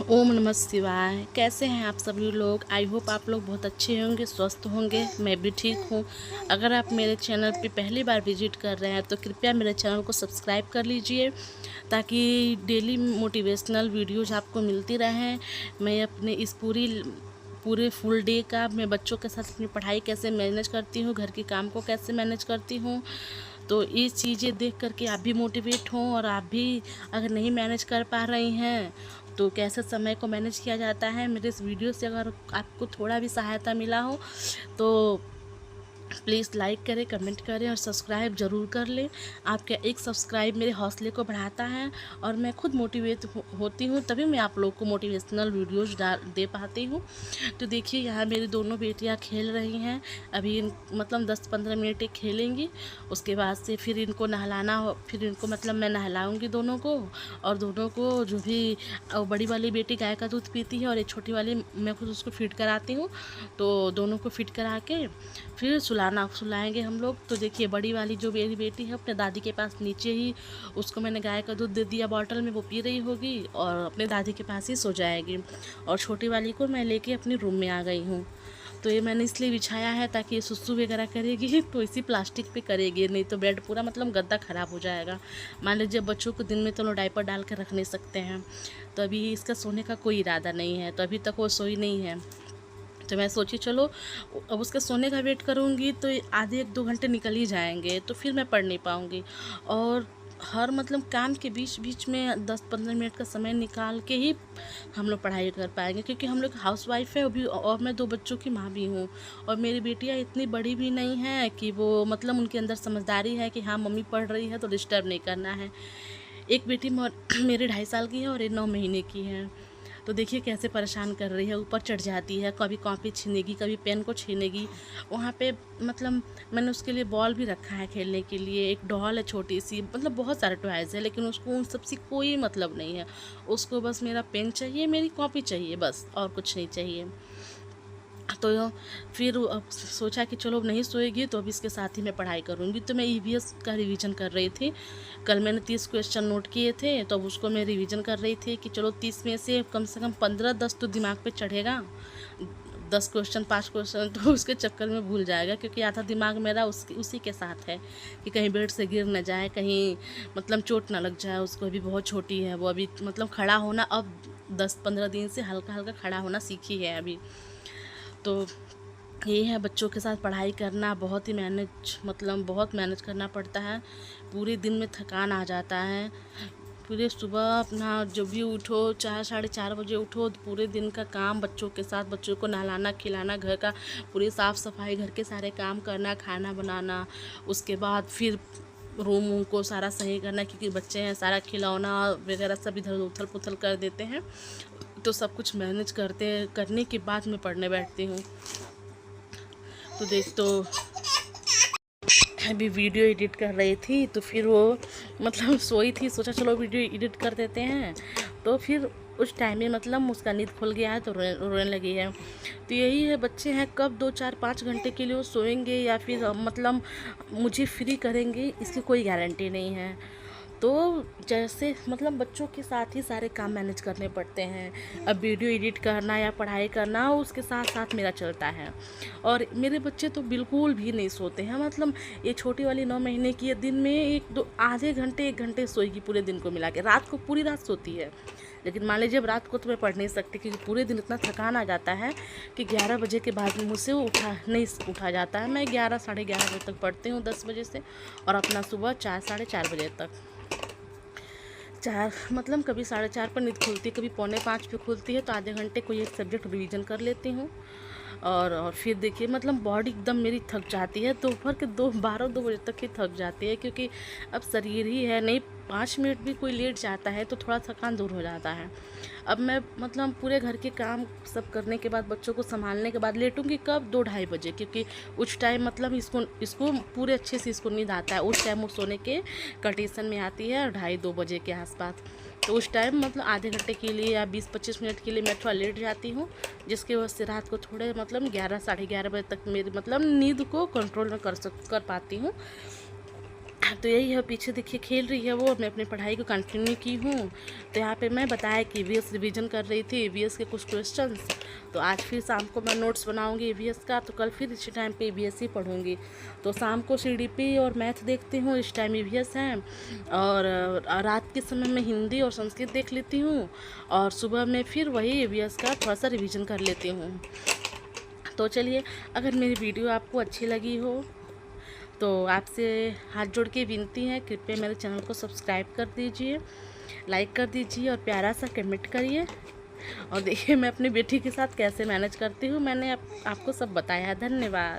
ओम नमः शिवाय। कैसे हैं आप सभी लोग? आई होप आप लोग बहुत अच्छे होंगे, स्वस्थ होंगे। मैं भी ठीक हूँ। अगर आप मेरे चैनल पे पहली बार विजिट कर रहे हैं तो कृपया मेरे चैनल को सब्सक्राइब कर लीजिए ताकि डेली मोटिवेशनल वीडियोज़ आपको मिलती रहें। मैं अपने इस पूरे फुल डे का मैं बच्चों के साथ अपनी पढ़ाई कैसे मैनेज करती हूँ, घर के काम को कैसे मैनेज करती हूँ, तो ये चीज़ें देख करके आप भी मोटिवेट हों। और आप भी अगर नहीं मैनेज कर पा रही हैं तो कैसे समय को मैनेज किया जाता है, मेरे इस वीडियो से अगर आपको थोड़ा भी सहायता मिला हो तो प्लीज़ लाइक करें, कमेंट करें और सब्सक्राइब ज़रूर कर लें। आपका एक सब्सक्राइब मेरे हौसले को बढ़ाता है और मैं खुद मोटिवेट होती हूँ, तभी मैं आप लोग को मोटिवेशनल वीडियोज़ दे पाती हूँ। तो देखिए यहाँ मेरी दोनों बेटियाँ खेल रही हैं। अभी मतलब 10-15 मिनट एक खेलेंगी, उसके बाद से फिर इनको नहलाना हो, फिर इनको मतलब मैं नहलाऊँगी दोनों को। और दोनों को जो भी बड़ी वाली बेटी गाय का दूध पीती है और एक छोटी वाली मैं खुद उसको फीड कराती हूँ। तो दोनों को फीड करा के फिर सुलाएंगे हम लोग। तो देखिए बड़ी वाली जो मेरी बेटी है अपने दादी के पास नीचे ही, उसको मैंने गाय का दूध दे दिया बॉटल में, वो पी रही होगी और अपने दादी के पास ही सो जाएगी। और छोटी वाली को मैं लेके अपने रूम में आ गई हूँ। तो ये मैंने इसलिए बिछाया है ताकि ये सुसु वगैरह करेगी तो इसी प्लास्टिक पे करेगी, नहीं तो बेड पूरा मतलब गद्दा ख़राब हो जाएगा। मान लीजिए बच्चों को दिन में तो लोग डायपर डाल कर रख नहीं सकते हैं। तो अभी इसका सोने का कोई इरादा नहीं है, तो अभी तक वो सोई नहीं है। तो मैं सोची चलो अब उसके सोने का वेट करूँगी तो आधे 1-2 घंटे निकल ही जाएंगे, तो फिर मैं पढ़ नहीं पाऊँगी। और हर मतलब काम के बीच बीच में 10-15 मिनट का समय निकाल के ही हम लोग पढ़ाई कर पाएंगे, क्योंकि हम लोग हाउसवाइफ है अभी और मैं 2 बच्चों की माँ भी हूँ। और मेरी बेटियाँ इतनी बड़ी भी नहीं हैं कि वो मतलब उनके अंदर समझदारी है कि हाँ मम्मी पढ़ रही है तो डिस्टर्ब नहीं करना है। एक बेटी मेरी 2.5 साल की है और एक 9 महीने की है। तो देखिए कैसे परेशान कर रही है, ऊपर चढ़ जाती है, कभी कॉपी छीनेगी, कभी पेन को छीनेगी। वहाँ पे मतलब मैंने उसके लिए बॉल भी रखा है खेलने के लिए, एक डॉल है छोटी सी, मतलब बहुत सारे टॉयज़ है, लेकिन उसको उन सबसे कोई मतलब नहीं है। उसको बस मेरा पेन चाहिए, मेरी कॉपी चाहिए, बस और कुछ नहीं चाहिए। तो फिर अब सोचा कि चलो अब नहीं सोएगी तो अब इसके साथ ही मैं पढ़ाई करूँगी। तो मैं ईवीएस का रिवीजन कर रही थी। कल मैंने 30 क्वेश्चन नोट किए थे, तो अब उसको मैं रिवीजन कर रही थी कि चलो 30 में से कम 15-10 तो दिमाग पे चढ़ेगा। 10 क्वेश्चन 5 क्वेश्चन तो उसके चक्कर में भूल जाएगा, क्योंकि आधा दिमाग मेरा उसी के साथ है कि कहीं बेड से गिर न जाए, कहीं मतलब चोट ना लग जाए उसको। अभी बहुत छोटी है वो, अभी मतलब खड़ा होना अब 10-15 दिन से हल्का हल्का खड़ा होना सीखी है अभी। तो ये है बच्चों के साथ पढ़ाई करना, बहुत ही बहुत मैनेज करना पड़ता है। पूरे दिन में थकान आ जाता है। पूरे सुबह अपना जब भी उठो 4-4:30 बजे उठो, तो पूरे दिन का काम बच्चों के साथ, बच्चों को नहलाना खिलाना, घर का पूरी साफ़ सफाई, घर के सारे काम करना, खाना बनाना, उसके बाद फिर रूम को सारा सही करना, क्योंकि बच्चे हैं, सारा खिलौना वगैरह सब इधर उथल पुथल कर देते हैं। तो सब कुछ मैनेज करने के बाद मैं पढ़ने बैठती हूँ। तो देख तो अभी वीडियो एडिट कर रही थी, तो फिर वो मतलब सोई थी, सोचा चलो वीडियो एडिट कर देते हैं। तो फिर उस टाइम में मतलब उसका नींद खुल गया है तो रोने लगी है। तो यही है, बच्चे हैं, कब 2-4-5 घंटे के लिए वो सोएंगे या फिर मतलब मुझे फ्री करेंगे, इसकी कोई गारंटी नहीं है। तो जैसे मतलब बच्चों के साथ ही सारे काम मैनेज करने पड़ते हैं। अब वीडियो एडिट करना या पढ़ाई करना उसके साथ साथ मेरा चलता है। और मेरे बच्चे तो बिल्कुल भी नहीं सोते हैं, मतलब ये छोटी वाली 9 महीने की है, दिन में 1-2 आधे घंटे 1 घंटे सोएगी पूरे दिन को मिला के। रात को पूरी रात सोती है, लेकिन मान लीजिए अब रात को तो मैं पढ़ नहीं सकती, क्योंकि पूरे दिन इतना थकान आ जाता है कि 11 बजे के बाद मुझसे नहीं उठा जाता है। मैं 11-11:30 बजे तक पढ़ती हूँ, 10 बजे से, और अपना सुबह 4-4:30 बजे तक। मतलब कभी 4:30 पर नींद खुलती है, कभी 4:45 पे खुलती है, तो आधे घंटे कोई एक सब्जेक्ट रिवीजन कर लेती हूँ। और फिर देखिए मतलब बॉडी एकदम मेरी थक जाती है, दोपहर के 2 बजे तक ही थक जाती है, क्योंकि अब शरीर ही है नहीं। 5 मिनट भी कोई लेट जाता है तो थोड़ा थकान दूर हो जाता है। अब मैं मतलब पूरे घर के काम सब करने के बाद, बच्चों को संभालने के बाद लेटूंगी कब, 2-2:30 बजे, क्योंकि उस टाइम मतलब इसको पूरे अच्छे से इसको नींद आता है। उस टाइम वो सोने के कंडीशन में आती है 2:30-2 बजे के आसपास। तो उस टाइम मतलब आधे घंटे के लिए या 20-25 मिनट के लिए मैं थोड़ा लेट जाती हूँ, जिसकी वजह से रात को थोड़े मतलब 11-11:30 बजे तक मेरी मतलब नींद को कंट्रोल में कर पाती हूँ। तो यही है, पीछे देखिए खेल रही है वो। मैं अपनी पढ़ाई को कंटिन्यू की हूँ। तो यहाँ पे मैं बताया कि ईवीएस रिवीजन कर रही थी, ईवीएस के कुछ क्वेश्चंस। तो आज फिर शाम को मैं नोट्स बनाऊंगी ईवीएस का, तो कल फिर इसी टाइम पे ईवीएस ही पढ़ूंगी। तो शाम को सीडीपी और मैथ देखती हूँ, इस टाइम ईवीएस है। और रात के समय में हिंदी और संस्कृत देख लेती हूँ, और सुबह में फिर वही ईवीएस का थोड़ा सा रिविज़न कर लेती हूँ। तो चलिए, अगर मेरी वीडियो आपको अच्छी लगी हो तो आपसे हाथ जोड़ के विनती है, कृपया मेरे चैनल को सब्सक्राइब कर दीजिए, लाइक कर दीजिए और प्यारा सा कमेंट करिए। और देखिए मैं अपनी बेटी के साथ कैसे मैनेज करती हूँ, मैंने आपको सब बताया है। धन्यवाद।